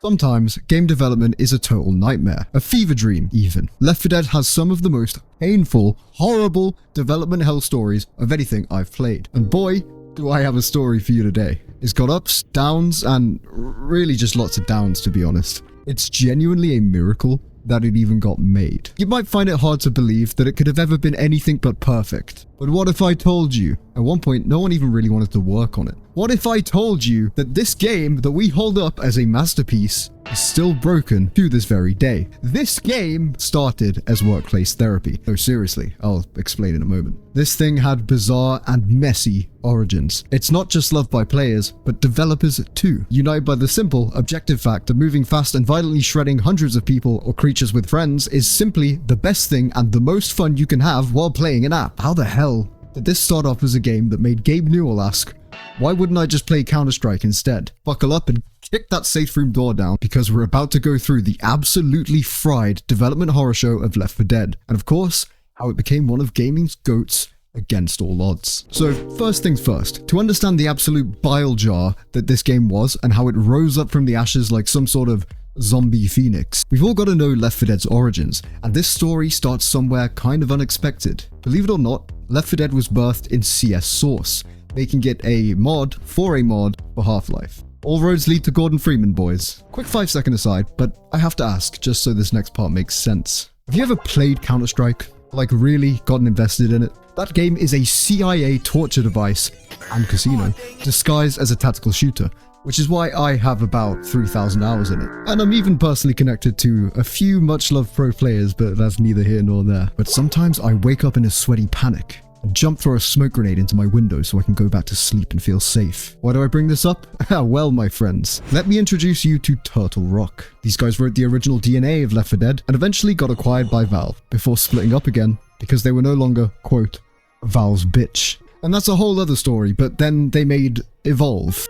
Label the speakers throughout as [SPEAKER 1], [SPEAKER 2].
[SPEAKER 1] Sometimes, game development is a total nightmare, a fever dream even. Left 4 Dead has some of the most painful, horrible development hell stories of anything I've played. And boy, do I have a story for you today. It's got ups, downs, and really just lots of downs, to be honest. It's genuinely a miracle that it even got made. You might find it hard to believe that it could have ever been anything but perfect. But what if I told you? At one point, no one even really wanted to work on it. What if I told you that this game that we hold up as a masterpiece is still broken to this very day? This game started as workplace therapy. No, seriously, I'll explain in a moment. This thing had bizarre and messy origins. It's not just loved by players, but developers too, united by the simple, objective fact that moving fast and violently shredding hundreds of people or creatures with friends is simply the best thing and the most fun you can have while playing an app. How the hell did this start off as a game that made Gabe Newell ask, why wouldn't I just play Counter-Strike instead? Buckle up and kick that safe room door down, because we're about to go through the absolutely fried development horror show of Left 4 Dead, and of course, how it became one of gaming's GOATs against all odds. So first things first, to understand the absolute bile jar that this game was and how it rose up from the ashes like some sort of zombie phoenix, we've all got to know Left 4 Dead's origins, and this story starts somewhere kind of unexpected. Believe it or not, Left 4 Dead was birthed in CS Source, making it a mod for Half-Life. All roads lead to Gordon Freeman, boys. Quick 5-second aside, but I have to ask, just so this next part makes sense. Have you ever played Counter-Strike? Like really gotten invested in it? That game is a CIA torture device and casino, disguised as a tactical shooter, which is why I have about 3,000 hours in it. And I'm even personally connected to a few much-loved pro players, but that's neither here nor there. But sometimes I wake up in a sweaty panic and jump through a smoke grenade into my window so I can go back to sleep and feel safe. Why do I bring this up? Well, my friends, let me introduce you to Turtle Rock. These guys wrote the original DNA of Left 4 Dead and eventually got acquired by Valve before splitting up again because they were no longer, quote, Valve's bitch. And that's a whole other story, but then they made Evolve.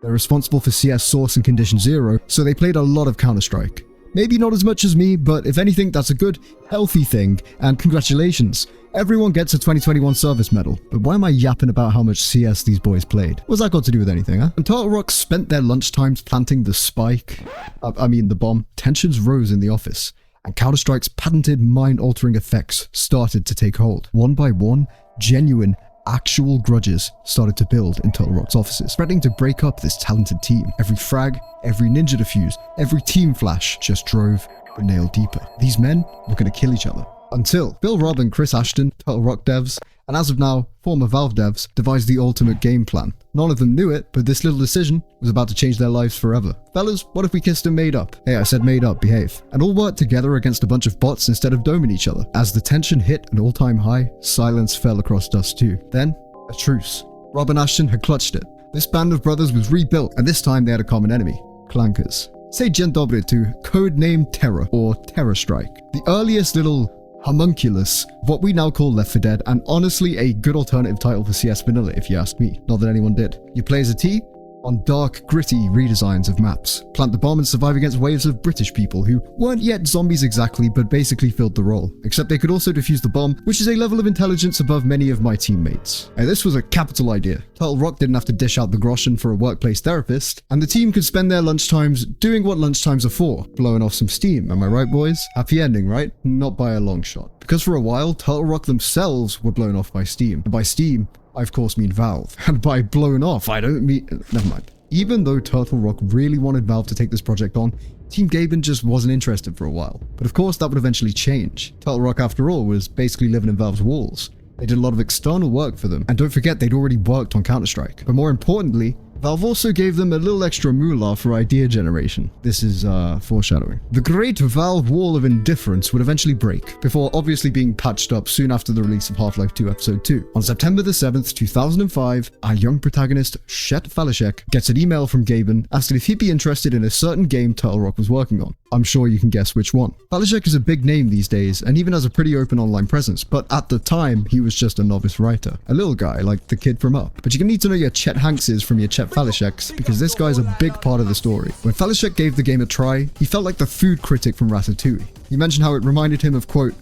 [SPEAKER 1] They're responsible for CS Source and Condition Zero, so they played a lot of Counter-Strike. Maybe not as much as me, but if anything, that's a good, healthy thing, and congratulations. Everyone gets a 2021 service medal, but why am I yapping about how much CS these boys played? What's that got to do with anything, huh? And Turtle Rock spent their lunchtimes planting the spike, the bomb. Tensions rose in the office, and Counter-Strike's patented mind-altering effects started to take hold. One by one, genuine, actual grudges started to build in Turtle Rock's offices, threatening to break up this talented team. Every frag, every ninja defuse, every team flash just drove a nail deeper. These men were going to kill each other. Until Bill Robb and Chris Ashton, Turtle Rock devs, and as of now, former Valve devs, devised the ultimate game plan. None of them knew it, but this little decision was about to change their lives forever. Fellas, what if we kissed and made up? Hey, I said made up, behave. And all worked together against a bunch of bots instead of doming each other. As the tension hit an all-time high, silence fell across Dust 2. Then, a truce. Rob and Ashton had clutched it. This band of brothers was rebuilt, and this time they had a common enemy, clankers. Say dzień dobry to codename Terror, or Terror Strike. The earliest little homunculus of what we now call Left 4 Dead, and honestly a good alternative title for CS Vanilla if you ask me. Not that anyone did. You play as a T on dark, gritty redesigns of maps. Plant the bomb and survive against waves of British people who weren't yet zombies exactly, but basically filled the role. Except they could also defuse the bomb, which is a level of intelligence above many of my teammates. And this was a capital idea. Turtle Rock didn't have to dish out the groschen for a workplace therapist, and the team could spend their lunchtimes doing what lunchtimes are for, blowing off some steam. Am I right, boys? Happy ending, right? Not by a long shot. Because for a while, Turtle Rock themselves were blown off by Steam. And by Steam, I of course mean Valve. And by blown off, I don't mean... Never mind. Even though Turtle Rock really wanted Valve to take this project on, Team Gaben just wasn't interested for a while. But of course that would eventually change. Turtle Rock, after all, was basically living in Valve's walls. They did a lot of external work for them. And don't forget, they'd already worked on Counter-Strike. But more importantly, Valve also gave them a little extra moolah for idea generation. This is foreshadowing. The great Valve wall of indifference would eventually break, before obviously being patched up soon after the release of Half-Life 2 Episode 2. On September the 7th, 2005, our young protagonist, Shet Falashek, gets an email from Gaben asking if he'd be interested in a certain game Turtle Rock was working on. I'm sure you can guess which one. Falashek is a big name these days, and even has a pretty open online presence, but at the time, he was just a novice writer. A little guy, like the kid from Up. But you can need to know your Chet Hankses from your Chet Falasheks, because this guy's a big part of the story. When Falashek gave the game a try, he felt like the food critic from Ratatouille. He mentioned how it reminded him of, quote,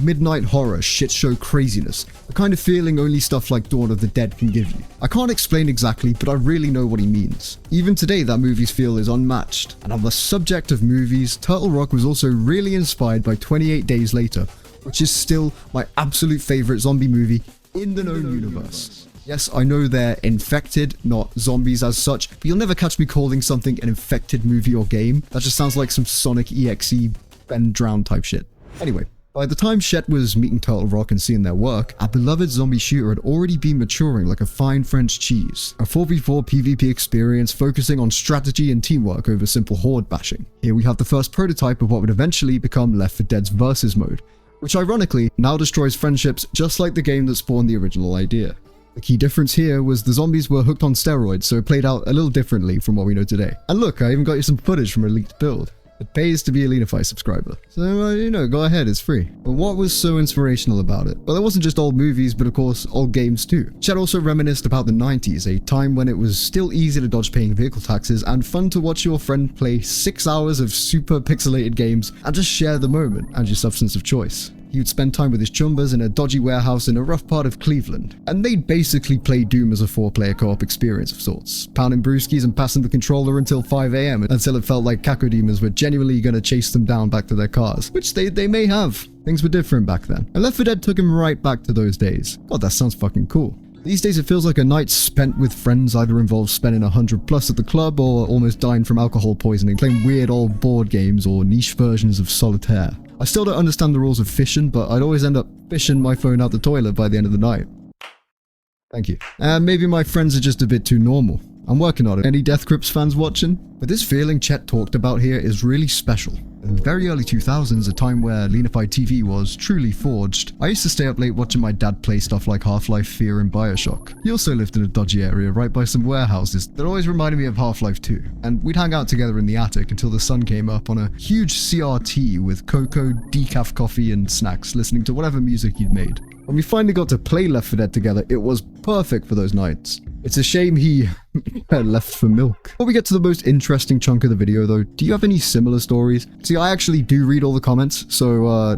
[SPEAKER 1] midnight horror, shit show craziness, the kind of feeling only stuff like Dawn of the Dead can give you. I can't explain exactly, but I really know what he means. Even today, that movie's feel is unmatched. And on the subject of movies, Turtle Rock was also really inspired by 28 Days Later, which is still my absolute favorite zombie movie in the known universe. Yes, I know they're infected, not zombies as such, but you'll never catch me calling something an infected movie or game. That just sounds like some Sonic EXE Ben Drown type shit. Anyway, by the time Chet was meeting Turtle Rock and seeing their work, our beloved zombie shooter had already been maturing like a fine French cheese. A 4v4 PvP experience focusing on strategy and teamwork over simple horde bashing. Here we have the first prototype of what would eventually become Left 4 Dead's Versus mode, which ironically now destroys friendships just like the game that spawned the original idea. The key difference here was the zombies were hooked on steroids, so it played out a little differently from what we know today. And look, I even got you some footage from a leaked build. It pays to be a Leanify subscriber. So, go ahead, it's free. But what was so inspirational about it? Well, it wasn't just old movies, but of course, old games too. Chet also reminisced about the 90s, a time when it was still easy to dodge paying vehicle taxes and fun to watch your friend play 6 hours of super pixelated games and just share the moment and your substance of choice. He would spend time with his chumbas in a dodgy warehouse in a rough part of Cleveland, and they'd basically play Doom as a 4-player co-op experience of sorts, pounding brewskis and passing the controller until 5 AM until it felt like cacodemons were genuinely going to chase them down back to their cars, which they may have. Things were different back then. And Left 4 Dead took him right back to those days. God, that sounds fucking cool. These days it feels like a night spent with friends either involves spending 100+ at the club or almost dying from alcohol poisoning, playing weird old board games or niche versions of solitaire. I still don't understand the rules of fishing, but I'd always end up fishing my phone out the toilet by the end of the night. Thank you. Maybe my friends are just a bit too normal. I'm working on it. Any Death Grips fans watching? But this feeling Chet talked about here is really special. In the very early 2000s, a time where Leanify TV was truly forged, I used to stay up late watching my dad play stuff like Half-Life, Fear, and Bioshock. He also lived in a dodgy area right by some warehouses that always reminded me of Half-Life 2, and we'd hang out together in the attic until the sun came up on a huge CRT with cocoa, decaf coffee, and snacks, listening to whatever music he'd made. When we finally got to play Left 4 Dead together, it was perfect for those nights. It's a shame he left for milk. Before we get to the most interesting chunk of the video though, do you have any similar stories? See, I actually do read all the comments, so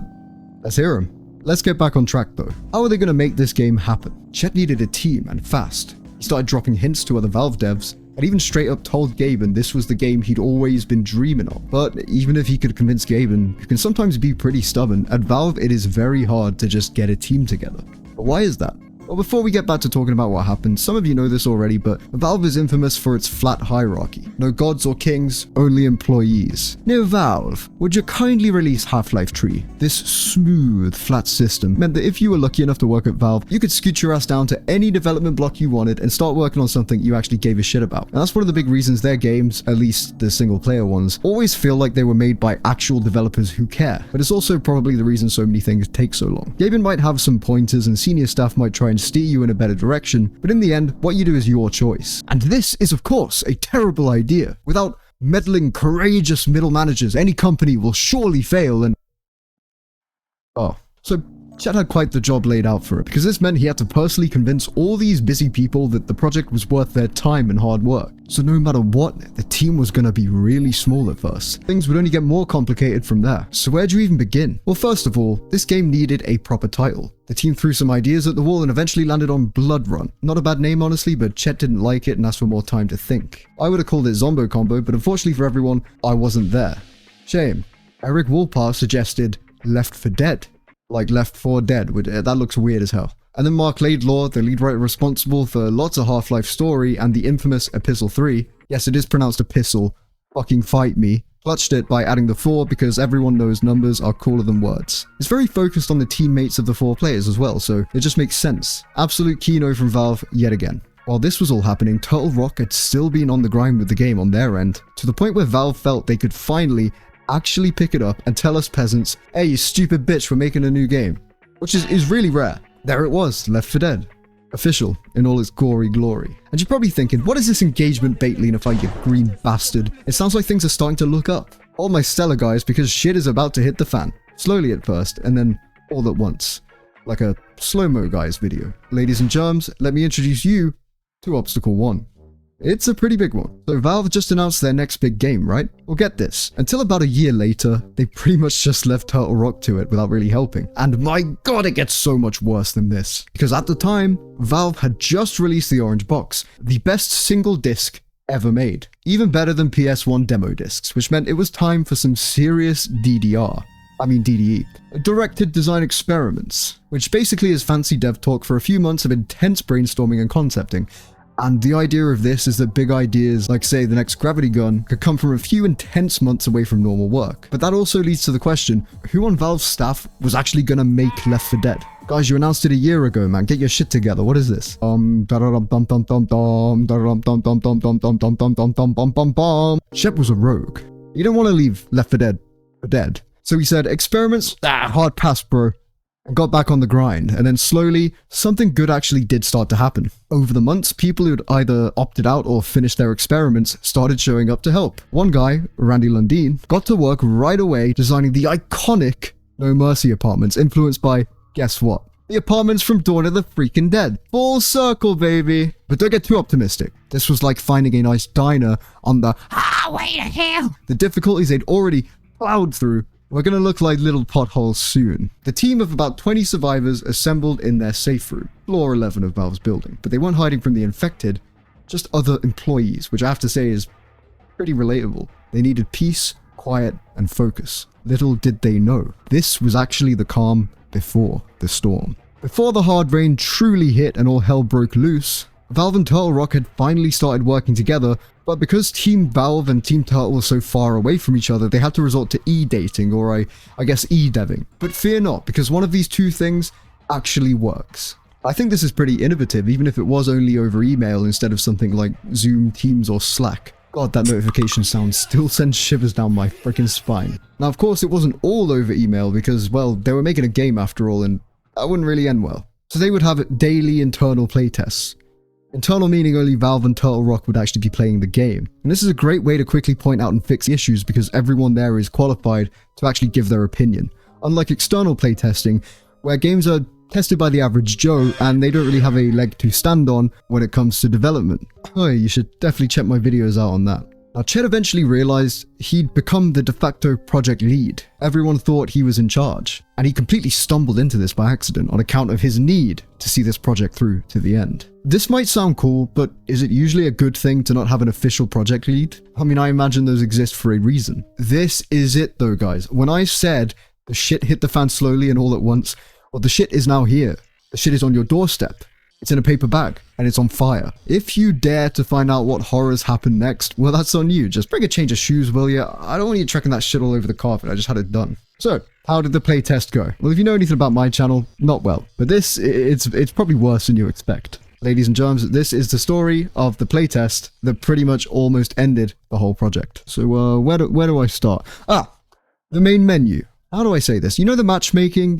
[SPEAKER 1] let's hear them. Let's get back on track though. How are they going to make this game happen? Chet needed a team, and fast. He started dropping hints to other Valve devs, and even straight up told Gaben this was the game he'd always been dreaming of. But even if he could convince Gaben, who can sometimes be pretty stubborn, at Valve it is very hard to just get a team together. But why is that? Well, before we get back to talking about what happened, some of you know this already, but Valve is infamous for its flat hierarchy. No gods or kings, only employees. Now Valve, would you kindly release Half-Life Tree? This smooth, flat system meant that if you were lucky enough to work at Valve, you could scoot your ass down to any development block you wanted and start working on something you actually gave a shit about. And that's one of the big reasons their games, at least the single player ones, always feel like they were made by actual developers who care. But it's also probably the reason so many things take so long. Gaben might have some pointers and senior staff might try and steer you in a better direction, but in the end, what you do is your choice. And this is of course a terrible idea. Without meddling, courageous middle managers, any company will surely fail and... So Chet had quite the job laid out for it, because this meant he had to personally convince all these busy people that the project was worth their time and hard work. So no matter what, the team was going to be really small at first. Things would only get more complicated from there. So where do you even begin? Well, first of all, this game needed a proper title. The team threw some ideas at the wall and eventually landed on Blood Run. Not a bad name honestly, but Chet didn't like it and asked for more time to think. I would have called it Zombo Combo, but unfortunately for everyone, I wasn't there. Shame. Eric Woolpar suggested Left 4 Dead. Like Left 4 Dead, that looks weird as hell. And then Mark Laidlaw, the lead writer responsible for lots of Half-Life story and the infamous Epistle 3, yes it is pronounced epistle, fucking fight me, clutched it by adding the 4 because everyone knows numbers are cooler than words. It's very focused on the teammates of the 4 players as well, so it just makes sense. Absolute keynote from Valve yet again. While this was all happening, Turtle Rock had still been on the grind with the game on their end, to the point where Valve felt they could finally actually pick it up and tell us peasants, hey you stupid bitch, we're making a new game. Which is really rare. There it was, Left 4 Dead. Official, in all its gory glory. And you're probably thinking, what is this engagement bait, Leanify, you green bastard? It sounds like things are starting to look up. Hold my stellar guys, because shit is about to hit the fan. Slowly at first, and then all at once. Like a slow-mo guys video. Ladies and germs, let me introduce you to Obstacle 1. It's a pretty big one. So Valve just announced their next big game, right? Well, get this. Until about a year later, they pretty much just left Turtle Rock to it without really helping. And my god, it gets so much worse than this. Because at the time, Valve had just released the Orange Box, the best single disc ever made. Even better than PS1 demo discs, which meant it was time for some serious DDE. Directed Design Experiments, which basically is fancy dev talk for a few months of intense brainstorming and concepting. And the idea of this is that big ideas, like say the next gravity gun, could come from a few intense months away from normal work. But that also leads to the question, who on Valve's staff was actually gonna make Left 4 Dead? Guys, you announced it a year ago, man. Get your shit together. What is this? Shep was a rogue. You don't want to leave Left 4 Dead for dead. So he said, experiments? Hard pass, bro. And got back on the grind, and then slowly, something good actually did start to happen. Over the months, people who'd either opted out or finished their experiments started showing up to help. One guy, Randy Lundeen, got to work right away designing the iconic No Mercy apartments, influenced by, guess what? The apartments from Dawn of the freaking Dead. Full circle, baby! But don't get too optimistic. This was like finding a nice diner on the highway to hell. The difficulties they'd already plowed through we're gonna look like little potholes soon. The team of about 20 survivors assembled in their safe room, floor 11 of Valve's building. But they weren't hiding from the infected, just other employees, which I have to say is pretty relatable. They needed peace, quiet, and focus. Little did they know, this was actually the calm before the storm. Before the hard rain truly hit and all hell broke loose, Valve and Turtle Rock had finally started working together, but because Team Valve and Team Turtle were so far away from each other, they had to resort to e-dating, or I guess e-deving. But fear not, because one of these two things actually works. I think this is pretty innovative, even if it was only over email instead of something like Zoom, Teams, or Slack. God, that notification sound still sends shivers down my freaking spine. Now, of course, it wasn't all over email because, well, they were making a game after all, and that wouldn't really end well. So they would have daily internal playtests. Internal meaning only Valve and Turtle Rock would actually be playing the game. And this is a great way to quickly point out and fix issues because everyone there is qualified to actually give their opinion. Unlike external playtesting, where games are tested by the average Joe and they don't really have a leg to stand on when it comes to development. Oh, you should definitely check my videos out on that. Now, Chet eventually realized he'd become the de facto project lead. Everyone thought he was in charge, and he completely stumbled into this by accident on account of his need to see this project through to the end. This might sound cool, but is it usually a good thing to not have an official project lead? I mean, I imagine those exist for a reason. This is it though, guys. When I said the shit hit the fan slowly and all at once, well, the shit is now here. The shit is on your doorstep. It's in a paper bag, and it's on fire. If you dare to find out what horrors happen next, well, that's on you. Just bring a change of shoes, will ya? I don't want you trekking that shit all over the carpet. I just had it done. So, how did the playtest go? Well, if you know anything about my channel, not well. But this, it's probably worse than you expect. Ladies and germs, this is the story of the playtest that pretty much almost ended the whole project. So, where do I start? The main menu. How do I say this? You know the matchmaking?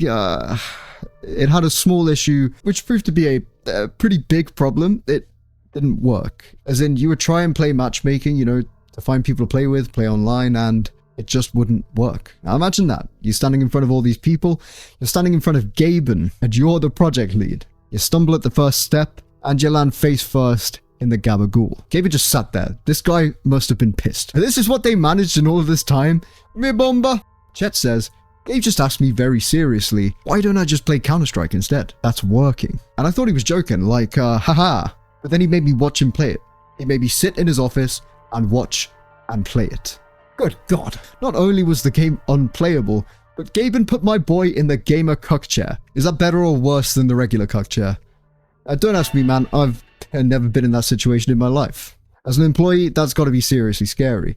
[SPEAKER 1] It had a small issue, which proved to be a pretty big problem. It didn't work. As in, you would try and play matchmaking, you know, to find people to play with, play online, and it just wouldn't work. Now imagine that. You're standing in front of all these people, you're standing in front of Gaben, and you're the project lead. You stumble at the first step, and you land face first in the gabagool. Gaben just sat there. This guy must have been pissed. And this is what they managed in all of this time? Me bomba. Chet says, Gabe just asked me very seriously, why don't I just play Counter-Strike instead? That's working. And I thought he was joking, like, haha. But then he made me watch him play it. He made me sit in his office and watch and play it. Good God. Not only was the game unplayable, but Gaben put my boy in the gamer cuck chair. Is that better or worse than the regular cuck chair? Don't ask me, man. I've never been in that situation in my life. As an employee, that's got to be seriously scary.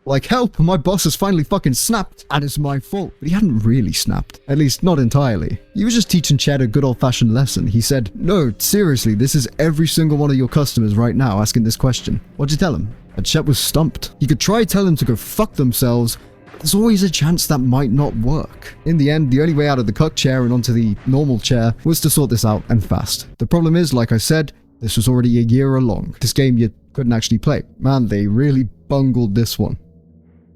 [SPEAKER 1] Like, help, my boss has finally fucking snapped, and it's my fault. But he hadn't really snapped. At least, not entirely. He was just teaching Chad a good old-fashioned lesson. He said, no, seriously, this is every single one of your customers right now asking this question. What'd you tell him? And Chet was stumped. You could try tell them to go fuck themselves, but there's always a chance that might not work. In the end, the only way out of the cuck chair and onto the normal chair was to sort this out and fast. The problem is, like I said, this was already a year along. This game you couldn't actually play. Man, they really bungled this one.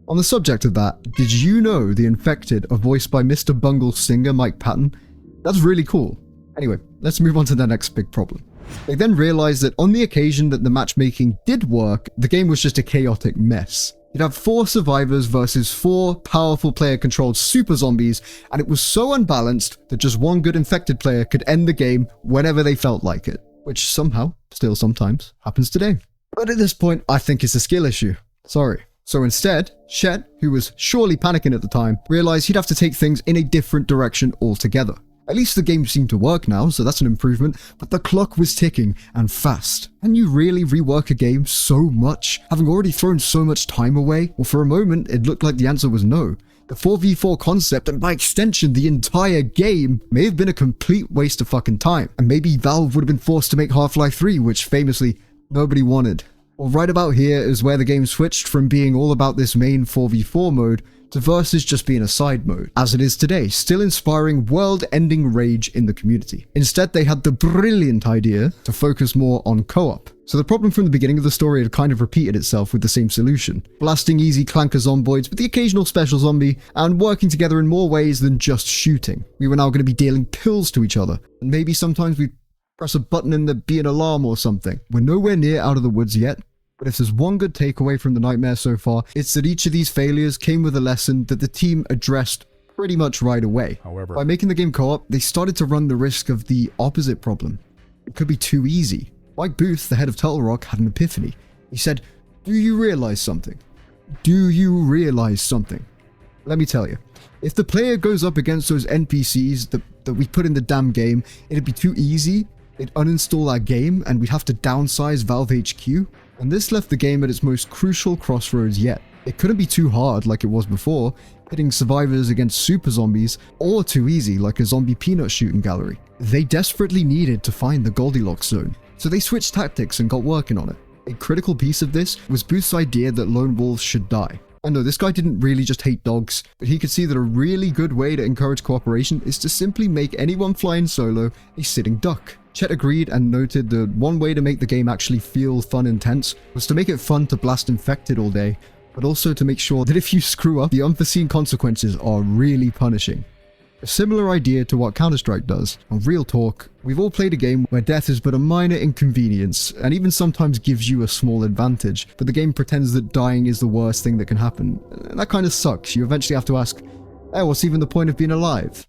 [SPEAKER 1] On the subject of that, did you know the infected are voiced by Mr. Bungle's singer Mike Patton? That's really cool. Anyway, let's move on to the next big problem. They then realized that on the occasion that the matchmaking did work, the game was just a chaotic mess. You'd have 4 survivors versus 4 powerful player-controlled super zombies, and it was so unbalanced that just one good infected player could end the game whenever they felt like it, which somehow, still sometimes, happens today. But at this point, I think it's a skill issue. Sorry. So instead, Shet, who was surely panicking at the time, realized he'd have to take things in a different direction altogether. At least the game seemed to work now, so that's an improvement, but the clock was ticking, and fast. Can you really rework a game so much, having already thrown so much time away? Well, for a moment, it looked like the answer was no. The 4v4 concept, and by extension, the entire game, may have been a complete waste of fucking time. And maybe Valve would have been forced to make Half-Life 3, which famously, nobody wanted. Well, right about here is where the game switched from being all about this main 4v4 mode to versus just being a side mode, as it is today, still inspiring world-ending rage in the community. Instead, they had the brilliant idea to focus more on co-op. So the problem from the beginning of the story had kind of repeated itself with the same solution. Blasting easy clanker zomboids with the occasional special zombie, and working together in more ways than just shooting. We were now going to be dealing pills to each other, and maybe sometimes we'd press a button and there'd be an alarm or something. We're nowhere near out of the woods yet, but if there's one good takeaway from the nightmare so far, it's that each of these failures came with a lesson that the team addressed pretty much right away.
[SPEAKER 2] However,
[SPEAKER 1] by making the game co-op, they started to run the risk of the opposite problem. It could be too easy. Mike Booth, the head of Turtle Rock, had an epiphany. He said, "Do you realize something? Do you realize something? Let me tell you, if the player goes up against those NPCs that we put in the damn game, it'd be too easy. They'd uninstall our game and we'd have to downsize Valve HQ. And this left the game at its most crucial crossroads yet. It couldn't be too hard like it was before, pitting survivors against super zombies, or too easy like a zombie peanut shooting gallery. They desperately needed to find the Goldilocks zone, so they switched tactics and got working on it. A critical piece of this was Booth's idea that lone wolves should die. I know this guy didn't really just hate dogs, but he could see that a really good way to encourage cooperation is to simply make anyone flying solo a sitting duck. Chet agreed and noted that one way to make the game actually feel fun and tense was to make it fun to blast infected all day, but also to make sure that if you screw up, the unforeseen consequences are really punishing. A similar idea to what Counter-Strike does. On real talk, we've all played a game where death is but a minor inconvenience, and even sometimes gives you a small advantage, but the game pretends that dying is the worst thing that can happen. And that kind of sucks. You eventually have to ask, hey, what's even the point of being alive?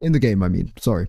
[SPEAKER 1] In the game, I mean, sorry.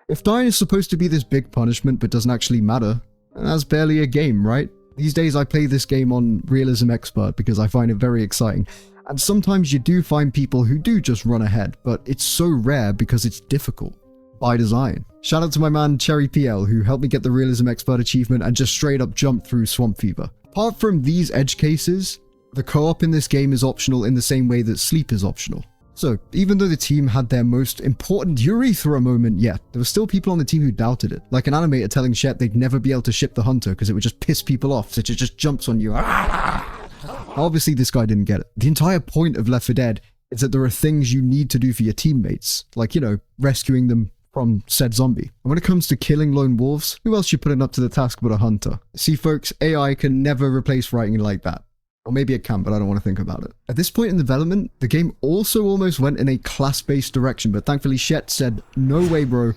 [SPEAKER 1] If dying is supposed to be this big punishment but doesn't actually matter, that's barely a game, right? These days I play this game on Realism Expert because I find it very exciting, and sometimes you do find people who do just run ahead, but it's so rare because it's difficult. By design. Shout out to my man Cherry PL who helped me get the Realism Expert achievement and just straight up jumped through Swamp Fever. Apart from these edge cases, the co-op in this game is optional in the same way that sleep is optional. So, even though the team had their most important urethra moment yet, there were still people on the team who doubted it. Like an animator telling Shet they'd never be able to ship the hunter because it would just piss people off, so it just jumps on you. Obviously, this guy didn't get it. The entire point of Left 4 Dead is that there are things you need to do for your teammates, like, you know, rescuing them from said zombie. And when it comes to killing lone wolves, who else you putting up to the task but a hunter? See folks, AI can never replace writing like that. Or maybe it can, but I don't want to think about it. At this point in development, the game also almost went in a class-based direction, but thankfully Shet said, no way bro,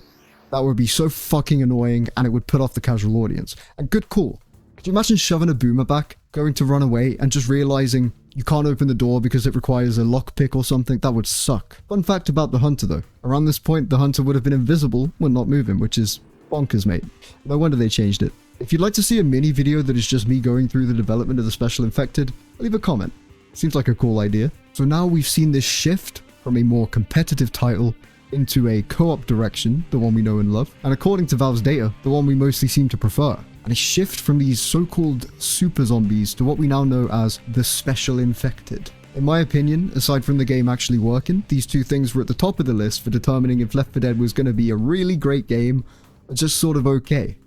[SPEAKER 1] that would be so fucking annoying and it would put off the casual audience. And good call. Could you imagine shoving a boomer back, going to run away, and just realizing you can't open the door because it requires a lockpick or something? That would suck. Fun fact about the hunter though. Around this point, the hunter would have been invisible when not moving, which is bonkers, mate. No wonder they changed it. If you'd like to see a mini video that is just me going through the development of the Special Infected, leave a comment. Seems like a cool idea. So now we've seen this shift from a more competitive title into a co-op direction, the one we know and love, and according to Valve's data, the one we mostly seem to prefer. And a shift from these so-called super zombies to what we now know as the Special Infected. In my opinion, aside from the game actually working, these two things were at the top of the list for determining if Left 4 Dead was going to be a really great game or just sort of okay.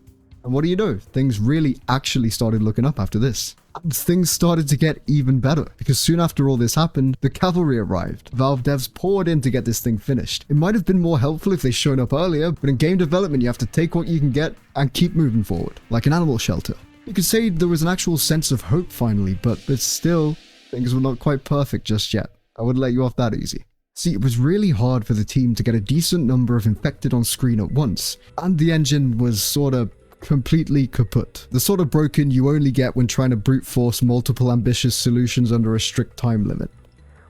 [SPEAKER 1] And what do you know? Things really actually started looking up after this. And things started to get even better, because soon after all this happened, the cavalry arrived. Valve devs poured in to get this thing finished. It might have been more helpful if they shown up earlier, but in game development you have to take what you can get and keep moving forward, like an animal shelter. You could say there was an actual sense of hope finally, but still, things were not quite perfect just yet. I wouldn't let you off that easy. See, it was really hard for the team to get a decent number of infected on screen at once, and the engine was sorta completely kaput. The sort of broken you only get when trying to brute force multiple ambitious solutions under a strict time limit.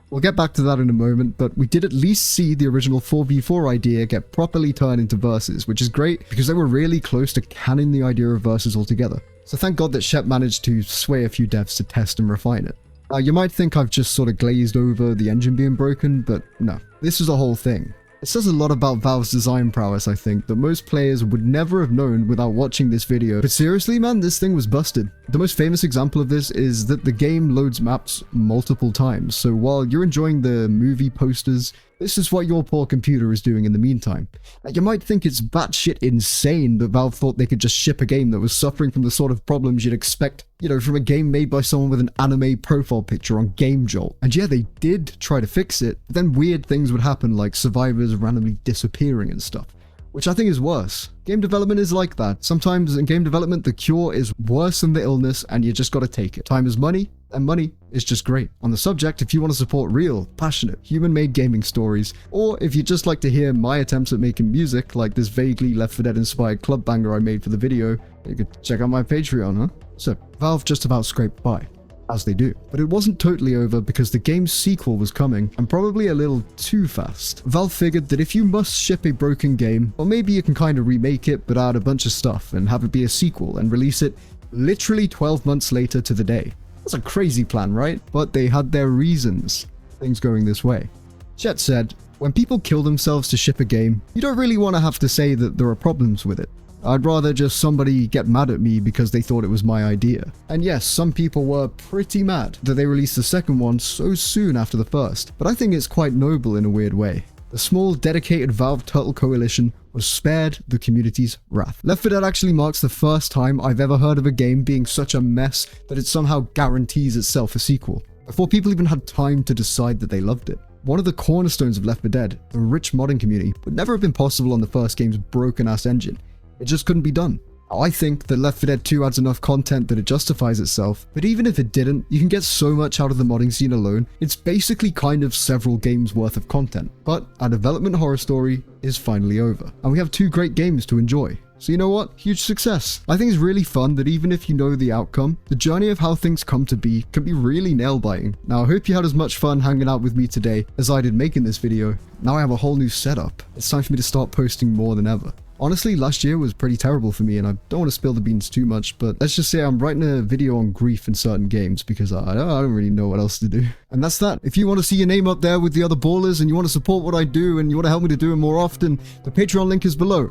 [SPEAKER 1] We'll get back to that in a moment, but we did at least see the original 4v4 idea get properly turned into verses, which is great because they were really close to canning the idea of verses altogether. So thank God that Shep managed to sway a few devs to test and refine it. You might think I've just sort of glazed over the engine being broken, but no, this is a whole thing. It says a lot about Valve's design prowess, I think, that most players would never have known without watching this video. But seriously, man, this thing was busted. The most famous example of this is that the game loads maps multiple times, so while you're enjoying the movie posters, this is what your poor computer is doing in the meantime. Now, you might think it's batshit insane that Valve thought they could just ship a game that was suffering from the sort of problems you'd expect, from a game made by someone with an anime profile picture on GameJolt. And yeah, they did try to fix it, but then weird things would happen like survivors randomly disappearing and stuff, which I think is worse. Game development is like that. Sometimes in game development, the cure is worse than the illness and you just gotta take it. Time is money, and money is just great. On the subject, if you want to support real, passionate, human-made gaming stories, or if you just like to hear my attempts at making music, like this vaguely Left 4 Dead-inspired club banger I made for the video, you could check out my Patreon, huh? So, Valve just about scraped by, as they do. But it wasn't totally over because the game's sequel was coming, and probably a little too fast. Valve figured that if you must ship a broken game, or maybe you can kind of remake it but add a bunch of stuff and have it be a sequel and release it literally 12 months later to the day. That's a crazy plan, right? But they had their reasons for things going this way. Chet said, when people kill themselves to ship a game, you don't really want to have to say that there are problems with it. I'd rather just somebody get mad at me because they thought it was my idea. And yes, some people were pretty mad that they released the second one so soon after the first, but I think it's quite noble in a weird way. The small, dedicated Valve Turtle Coalition was spared the community's wrath. Left 4 Dead actually marks the first time I've ever heard of a game being such a mess that it somehow guarantees itself a sequel, before people even had time to decide that they loved it. One of the cornerstones of Left 4 Dead, the rich modding community, would never have been possible on the first game's broken-ass engine. It just couldn't be done. I think that Left 4 Dead 2 adds enough content that it justifies itself, but even if it didn't, you can get so much out of the modding scene alone, it's basically kind of several games worth of content. But our development horror story is finally over, and we have 2 great games to enjoy. So you know what? Huge success. I think it's really fun that even if you know the outcome, the journey of how things come to be can be really nail-biting. Now I hope you had as much fun hanging out with me today as I did making this video. Now I have a whole new setup. It's time for me to start posting more than ever. Honestly, last year was pretty terrible for me and I don't want to spill the beans too much, but let's just say I'm writing a video on grief in certain games because I don't really know what else to do. And that's that. If you want to see your name up there with the other ballers and you want to support what I do and you want to help me to do it more often, the Patreon link is below.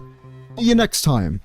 [SPEAKER 1] See you next time.